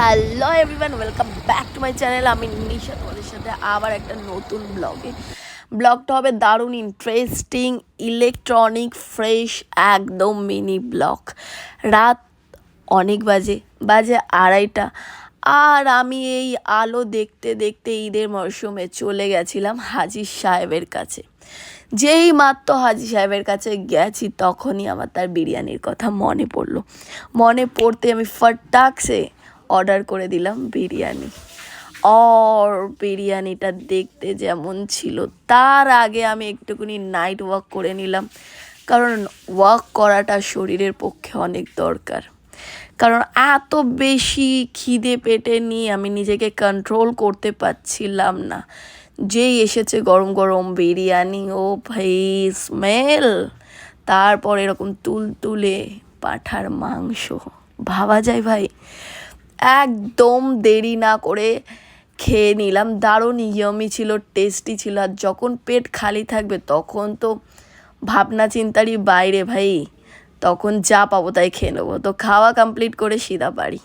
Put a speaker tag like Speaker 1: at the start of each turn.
Speaker 1: Hello everyone, welcome back to my channel. আমি নিশা তোমাদের সাথে আবার একটা নতুন ব্লগটা হবে দারুণ ইন্টারেস্টিং, ইলেকট্রনিক, ফ্রেশ, একদম মিনি ব্লগ। রাত অনেক বাজে 2:30, আর আমি এই আলো দেখতে দেখতে ঈদের মরশুমে চলে গেছিলাম হাজি সাহেবের কাছে। যেই মাত্র হাজি সাহেবের কাছে গেছি তখনই আমার তার বিরিয়ানির কথা মনে পড়তে আমি ফটাকসে অর্ডার করে দিলাম বিরিয়ানি। বিরিয়ানিটা দেখতে যেমন ছিল, তার আগে আমি একটুখানি নাইট ওয়াক করে নিলাম, কারণ ওয়াক করাটা শরীরের পক্ষে অনেক দরকার। কারণ এত বেশি খিদে পেটে নিয়ে আমি নিজেকে কন্ট্রোল করতে পারছিলাম না। যেই এসেছে গরম গরম বিরিয়ানি, ও ভাই স্মেল, তারপর এরকম তুলতুলে পাঁঠার মাংস, ভাবা যায় ভাই। একদম দেরি না করে খেয়ে নিলাম, দারুণ ইয়মি ছিল, টেস্টি ছিল। আর যখন পেট খালি থাকবে তখন তো ভাবনা চিন্তারই বাইরে ভাই, তখন যা পাবো তাই খেয়ে নেবো। তো খাওয়া কমপ্লিট করে সিধা বাড়ি।